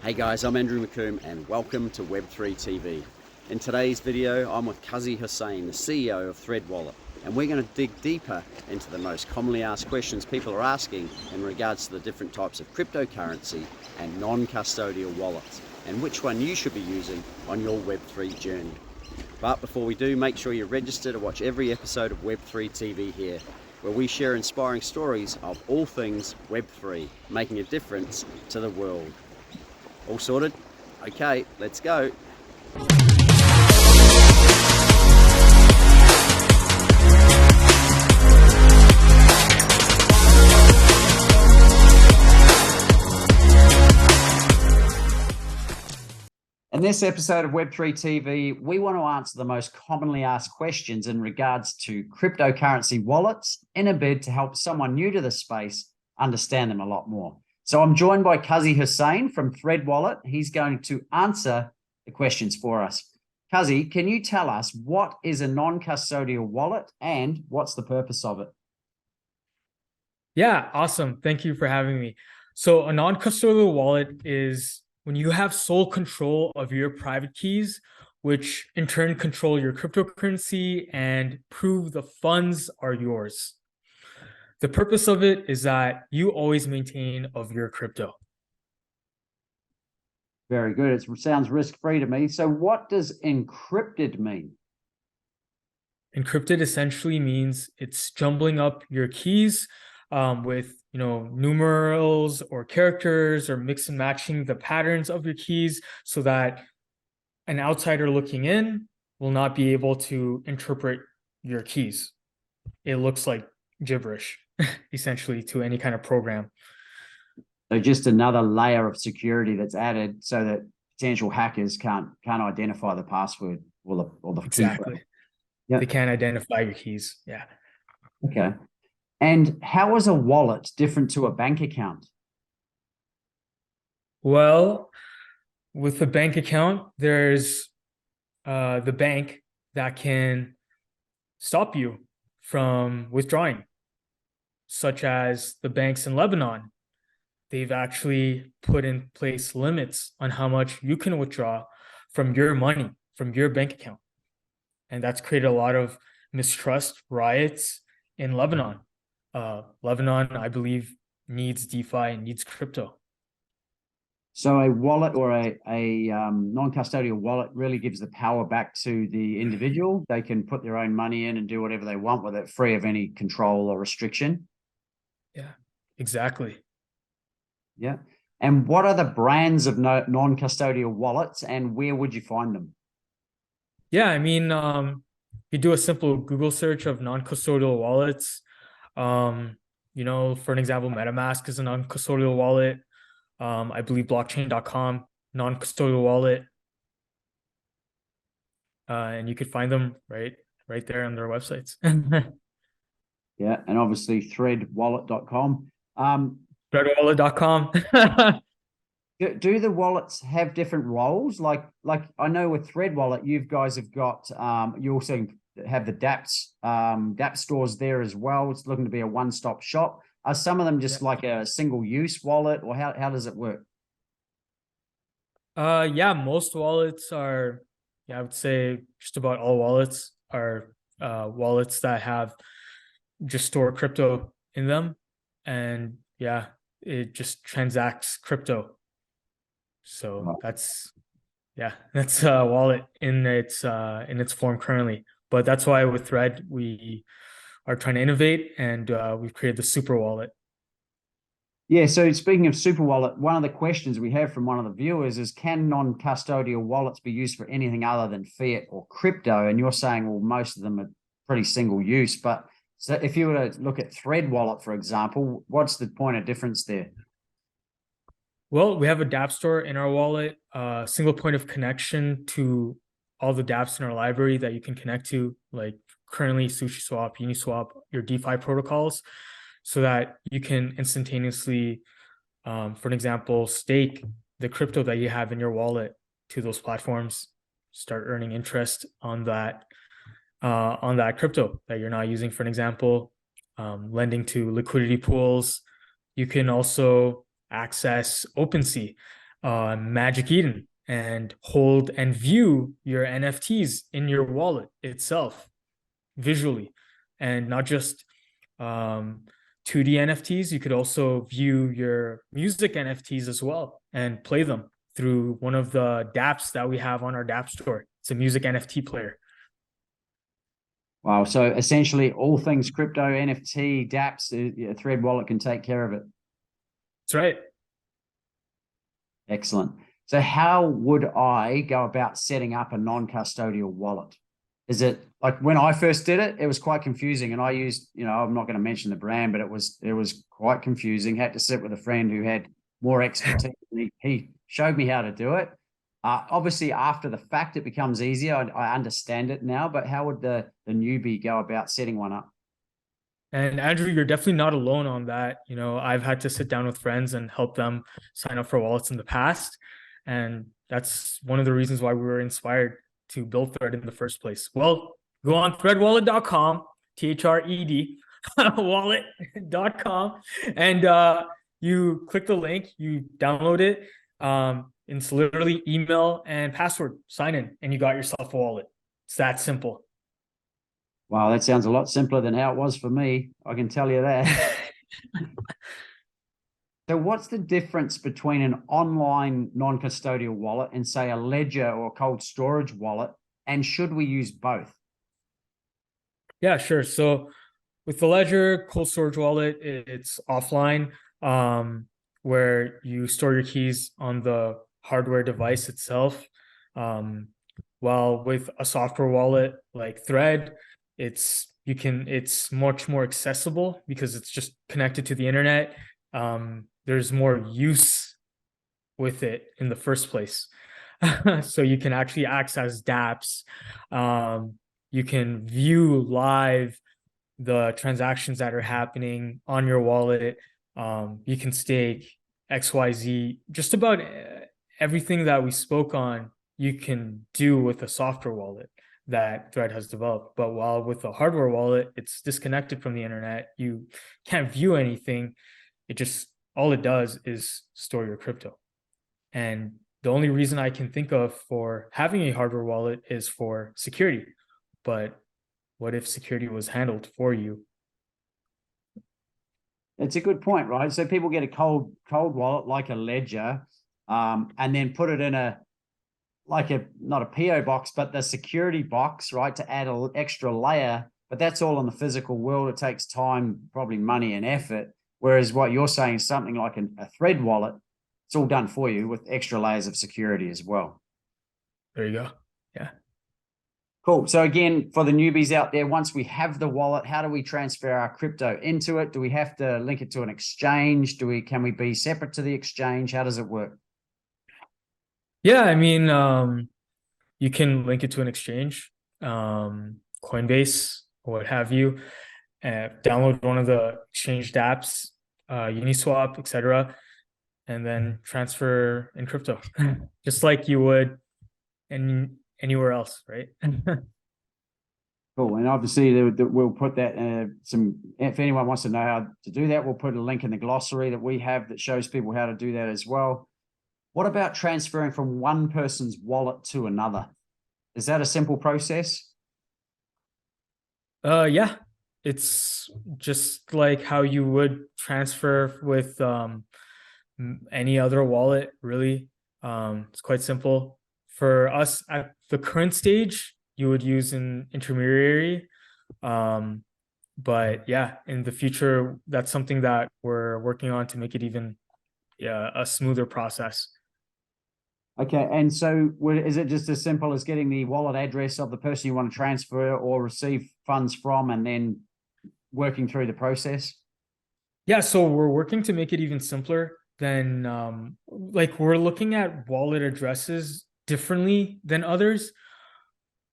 Hey guys, I'm Andrew McComb and welcome to Web3 TV. In today's video, I'm with Kazi Hossain, the CEO of Thread Wallet, and we're going to dig deeper into the most commonly asked questions people are asking in regards to the different types of cryptocurrency and non-custodial wallets, and which one you should be using on your Web3 journey. But before we do, make sure you register to watch every episode of Web3 TV here, where we share inspiring stories of all things Web3, making a difference to the world. All sorted? Okay, let's go. In this episode of Web3 TV, we want to answer the most commonly asked questions in regards to cryptocurrency wallets in a bid to help someone new to the space understand them a lot more. So I'm joined by Kazi Hossain from Thread Wallet. He's going to answer the questions for us. Kazi, can you tell us what is a non-custodial wallet and what's the purpose of it? Yeah, awesome. Thank you for having me. So a non-custodial wallet is when you have sole control of your private keys, which in turn control your cryptocurrency and prove the funds are yours. The purpose of it is that you always maintain of your crypto. Very good. It sounds risk-free to me. So what does encrypted mean? Encrypted essentially means it's jumbling up your keys with numerals or characters, or mix and matching the patterns of your keys so that an outsider looking in will not be able to interpret your keys. It looks like gibberish essentially to any kind of program. So just another layer of security that's added so that potential hackers can't identify the password or the Exactly. Yeah. They can't identify your keys. Yeah. Okay. And how is a wallet different to a bank account? Well, with a bank account, there's the bank that can stop you from withdrawing, such as the banks in Lebanon. They've actually put in place limits on how much you can withdraw from your money, from your bank account. And that's created a lot of mistrust, riots in Lebanon. Lebanon, I believe, needs DeFi and needs crypto. So a wallet or a non-custodial wallet really gives the power back to the individual. They can put their own money in and do whatever they want with it, free of any control or restriction. Yeah, exactly. Yeah. And what are the brands of non-custodial wallets and where would you find them? Yeah, I mean, you do a simple Google search of non-custodial wallets. For an example, MetaMask is a non-custodial wallet. I believe blockchain.com, non-custodial wallet. And you could find them right there on their websites. Yeah, and obviously threadwallet.com. Threadwallet.com. Do the wallets have different roles? Like I know with Thread Wallet, you guys have got you also have the dapps Dapp stores there as well. It's looking to be a one-stop shop. Are some of them just like a single-use wallet, or how does it work? Yeah, most wallets are, I would say just about all wallets are wallets that have just store crypto in them, and yeah, it just transacts crypto. So that's a wallet in its form currently. But that's why with Thread we are trying to innovate, and we've created the super wallet. Yeah, so speaking of super wallet, one of the questions we have from one of the viewers is, can non-custodial wallets be used for anything other than fiat or crypto? And you're saying, well, most of them are pretty single use. But so if you were to look at Thread Wallet, for example, what's the point of difference there? Well, we have a Dapp store in our wallet, single point of connection to all the dapps in our library that you can connect to, like currently SushiSwap, Uniswap, your DeFi protocols, so that you can instantaneously, for an example, stake the crypto that you have in your wallet to those platforms, start earning interest on that crypto that you're not using. For an example, lending to liquidity pools. You can also access OpenSea, Magic Eden and hold and view your NFTs in your wallet itself visually, and not just 2D NFTs. You could also view your music NFTs as well and play them through one of the dapps that we have on our Dapp store. It's a music NFT player. Wow. So essentially all things crypto, NFT, dapps, Thread Wallet can take care of it. That's right. Excellent. So how would I go about setting up a non-custodial wallet? Is it like when I first did it, it was quite confusing, and I used, I'm not going to mention the brand, but it was quite confusing. Had to sit with a friend who had more expertise. He showed me how to do it. Obviously, after the fact, it becomes easier. I understand it now, but how would the newbie go about setting one up? And Andrew, you're definitely not alone on that. I've had to sit down with friends and help them sign up for wallets in the past. And that's one of the reasons why we were inspired to build Thread in the first place. Well, go on threadwallet.com, THRED, wallet.com, and you click the link, you download it. It's literally email and password, sign in, and you got yourself a wallet. It's that simple. Wow, that sounds a lot simpler than how it was for me. I can tell you that. So what's the difference between an online non-custodial wallet and, say, a ledger or cold storage wallet? And should we use both? Yeah, sure. So with the ledger cold storage wallet, it's offline, where you store your keys on the hardware device itself. While with a software wallet like Thread, it's much more accessible because it's just connected to the internet. There's more use with it in the first place. So you can actually access dapps. You can view live the transactions that are happening on your wallet. You can stake XYZ, just about everything that we spoke on, you can do with a software wallet that Thread has developed. But while with a hardware wallet, it's disconnected from the internet. You can't view anything. All it does is store your crypto. And the only reason I can think of for having a hardware wallet is for security. But what if security was handled for you? It's a good point, right? So people get a cold wallet like a ledger, and then put it in not a PO box, but the security box, right, to add an extra layer. But that's all in the physical world. It takes time, probably money and effort. Whereas what you're saying is something like a Thread wallet, it's all done for you with extra layers of security as well. There you go. Yeah. Cool. So again, for the newbies out there, once we have the wallet, how do we transfer our crypto into it? Do we have to link it to an exchange? Can we be separate to the exchange? How does it work? Yeah, I mean, you can link it to an exchange, Coinbase, or what have you. Download one of the exchange dapps, Uniswap, etc., and then transfer in crypto, just like you would anywhere else, right? Cool. And obviously, we'll put that if anyone wants to know how to do that, we'll put a link in the glossary that we have that shows people how to do that as well. What about transferring from one person's wallet to another? Is that a simple process? Yeah, it's just like how you would transfer with any other wallet, really. It's quite simple. For us at the current stage, you would use an intermediary. But yeah, in the future, that's something that we're working on to make it even a smoother process. Okay, and so is it just as simple as getting the wallet address of the person you want to transfer or receive funds from, and then working through the process? Yeah, so we're working to make it even simpler than we're looking at wallet addresses differently than others.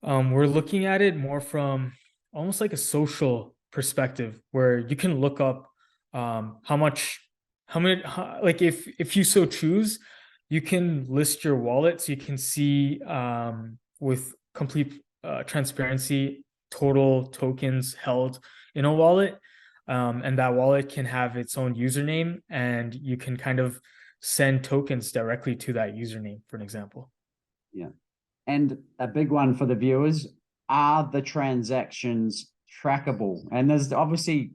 We're looking at it more from almost like a social perspective, where you can look up if you so choose, you can list your wallet so you can see with complete transparency total tokens held in a wallet. And that wallet can have its own username, and you can kind of send tokens directly to that username, for an example. Yeah. And a big one for the viewers, are the transactions trackable? And there's obviously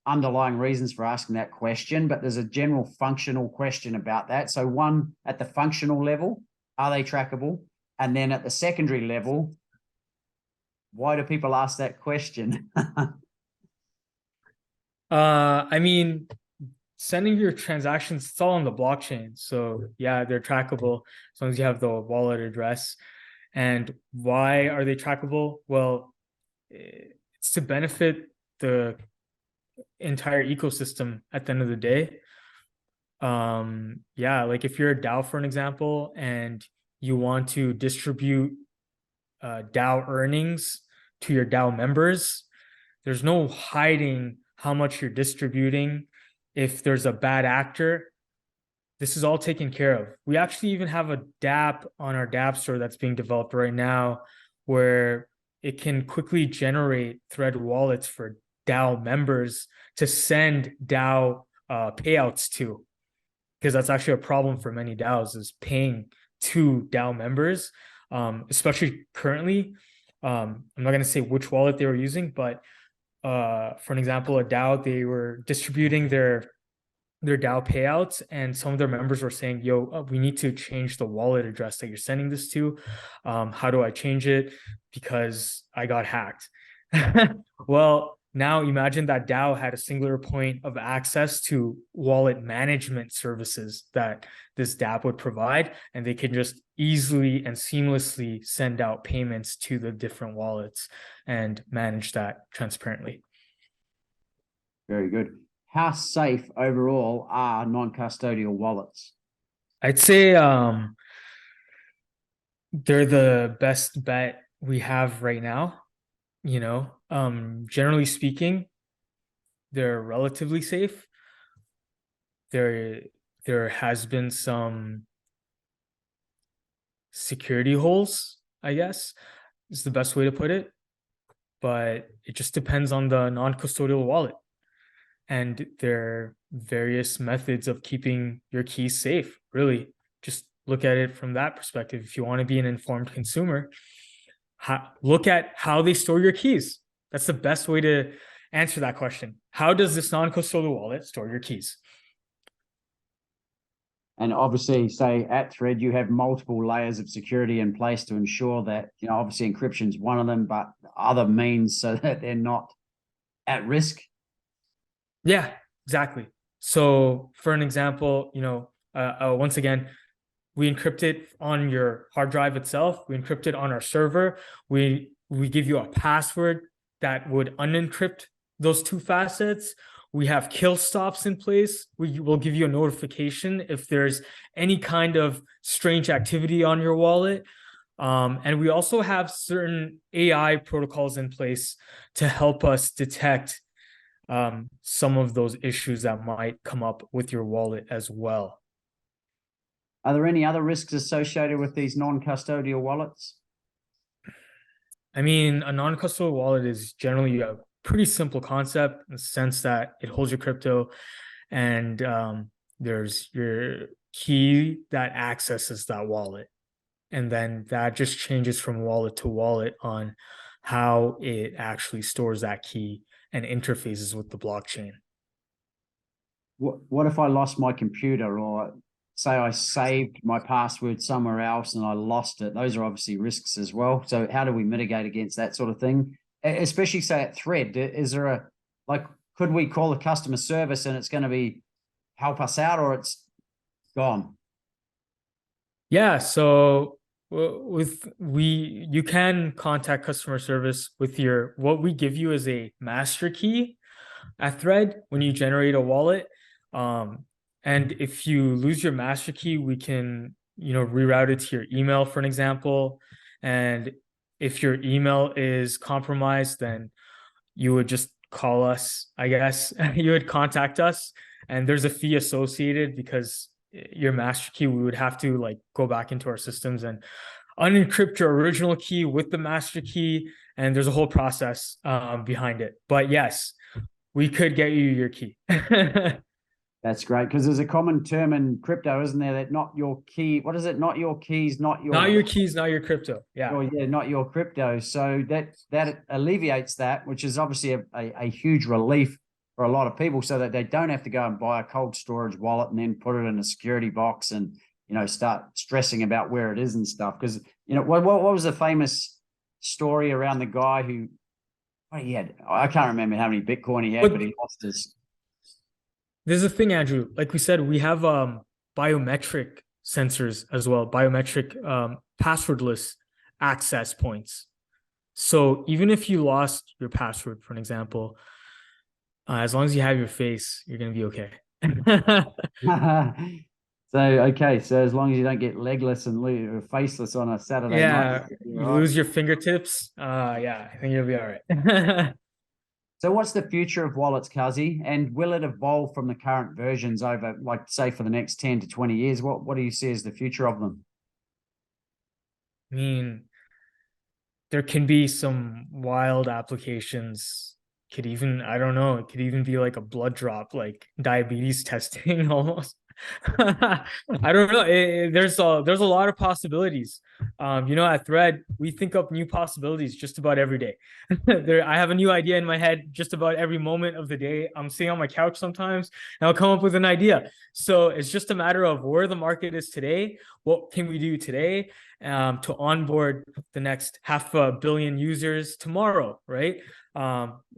underlying reasons for asking that question, but there's a general functional question about that. So one, at the functional level, are they trackable? And then at the secondary level, why do people ask that question? I mean, sending your transactions, it's all on the blockchain. So yeah, they're trackable as long as you have the wallet address. And why are they trackable? Well, it's to benefit the entire ecosystem at the end of the day. Yeah, like if you're a DAO, for an example, and you want to distribute DAO earnings to your DAO members, there's no hiding how much you're distributing. If there's a bad actor, this is all taken care of. We actually even have a Dapp on our Dapp store that's being developed right now, where it can quickly generate Thread wallets for DAO members to send DAO payouts to, because that's actually a problem for many DAOs, is paying to DAO members, especially currently. I'm not going to say which wallet they were using, but for an example, a DAO, they were distributing their DAO payouts, and some of their members were saying, yo, we need to change the wallet address that you're sending this to. How do I change it? Because I got hacked. Well, now imagine that DAO had a singular point of access to wallet management services that this Dapp would provide, and they can just easily and seamlessly send out payments to the different wallets and manage that transparently. Very good. How safe overall are non-custodial wallets? I'd say they're the best bet we have right now. Generally speaking, they're relatively safe. There has been some security holes, I guess, is the best way to put it. But it just depends on the non-custodial wallet. And there are various methods of keeping your keys safe, really. Just look at it from that perspective. If you want to be an informed consumer, look at how they store your keys. That's the best way to answer that question. How does this non-custodial wallet store your keys? And obviously, say at Thread, you have multiple layers of security in place to ensure that, obviously encryption is one of them, but other means so that they're not at risk. Yeah, exactly. So for an example, once again, we encrypt it on your hard drive itself. We encrypt it on our server. We give you a password that would unencrypt those two facets. We have kill stops in place. We will give you a notification if there's any kind of strange activity on your wallet. And we also have certain AI protocols in place to help us detect some of those issues that might come up with your wallet as well. Are there any other risks associated with these non-custodial wallets? I mean, a non-custodial wallet is generally a pretty simple concept in the sense that it holds your crypto, and there's your key that accesses that wallet. And then that just changes from wallet to wallet on how it actually stores that key and interfaces with the blockchain. What if I lost my computer, or say I saved my password somewhere else and I lost it? Those are obviously risks as well. So how do we mitigate against that sort of thing? Especially say at Thread, is there could we call the customer service and it's going to be help us out, or it's gone? Yeah, so you can contact customer service with what we give you is a master key at Thread when you generate a wallet. And if you lose your master key, we can, reroute it to your email, for an example. And if your email is compromised, then you would just call us, I guess. You would contact us, and there's a fee associated because your master key, we would have to go back into our systems and unencrypt your original key with the master key. And there's a whole process behind it. But yes, we could get you your key. That's great, because there's a common term in crypto, isn't there? That not your key. What is it? Not your keys, not Not your keys, not your crypto. Yeah. yeah, not your crypto. So that alleviates that, which is obviously a huge relief for a lot of people, so that they don't have to go and buy a cold storage wallet and then put it in a security box and start stressing about where it is and stuff. Because what was the famous story around the guy who he had? I can't remember how many Bitcoin he had, but he lost his. There's a thing, Andrew. Like we said, we have biometric sensors as well, biometric passwordless access points. So even if you lost your password, for an example, as long as you have your face, you're going to be okay. So as long as you don't get legless and faceless on a Saturday night. You lose your fingertips. Yeah, I think you'll be all right. So what's the future of wallets, Kazi? And will it evolve from the current versions over, like, say, for the next 10 to 20 years? What do you see as the future of them? I mean, there can be some wild applications. I don't know, it could even be like a blood drop, like diabetes testing almost. I don't know. There's a lot of possibilities. At Thread, we think up new possibilities just about every day. I have a new idea in my head just about every moment of the day. I'm sitting on my couch sometimes and I'll come up with an idea. So it's just a matter of where the market is today. What can we do today to onboard the next 500 million users tomorrow, right?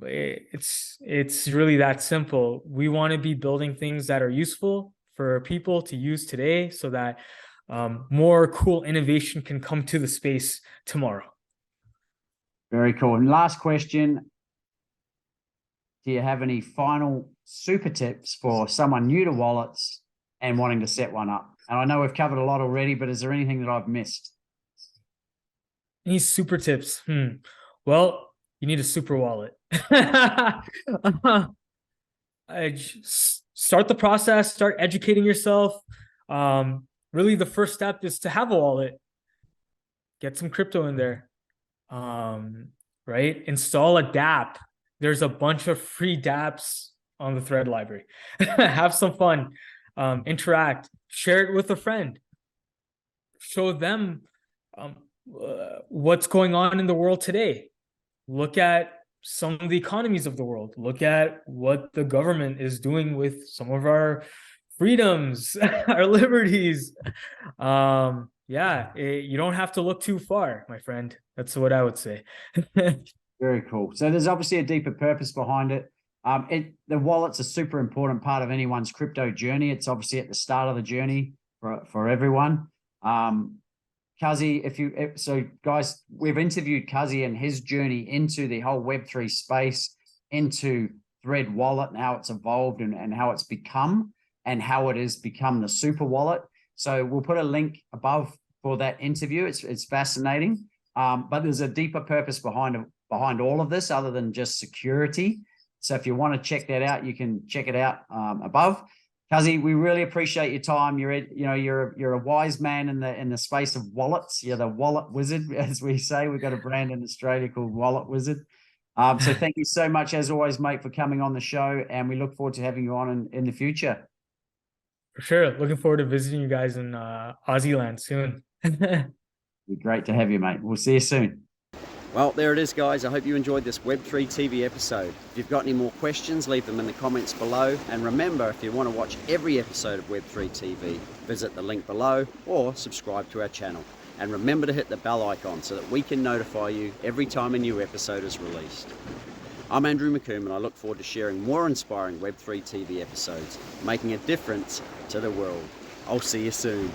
It's really that simple. We want to be building things that are useful for people to use today, so that more cool innovation can come to the space tomorrow. Very cool. And last question, do you have any final super tips for someone new to wallets and wanting to set one up? And I know we've covered a lot already, but is there anything that I've missed? Any super tips? Well, you need a super wallet. Start the process, start educating yourself. Really, the first step is to have a wallet. Get some crypto in there. Right? Install a Dapp. There's a bunch of free dapps on the Thread library. Have some fun. Interact. Share it with a friend. Show them what's going on in the world today. Look at some of the economies of the world. Look at what the government is doing with some of our freedoms, our liberties. You don't have to look too far, my friend. That's what I would say. Very cool. So there's obviously a deeper purpose behind it. The wallet's a super important part of anyone's crypto journey. It's obviously at the start of the journey for everyone. Kazi, guys, we've interviewed Kazi and his journey into the whole Web3 space, into Thread Wallet and how it's evolved and how it's become and how it has become the super wallet. So we'll put a link above for that interview. It's fascinating. But there's a deeper purpose behind all of this other than just security. So if you want to check that out, you can check it out above. Kazi, we really appreciate your time. You're a wise man in the space of wallets. You're the wallet wizard, as we say. We've got a brand in Australia called Wallet Wizard. So thank you so much, as always, mate, for coming on the show, and we look forward to having you on in the future. For sure. Looking forward to visiting you guys in Aussie land soon. It'd be great to have you, mate. We'll see you soon. Well, there it is, guys. I hope you enjoyed this Web3 TV episode. If you've got any more questions, leave them in the comments below. And remember, if you want to watch every episode of Web3 TV, visit the link below or subscribe to our channel. And remember to hit the bell icon so that we can notify you every time a new episode is released. I'm Andrew McComb, and I look forward to sharing more inspiring Web3 TV episodes, making a difference to the world. I'll see you soon.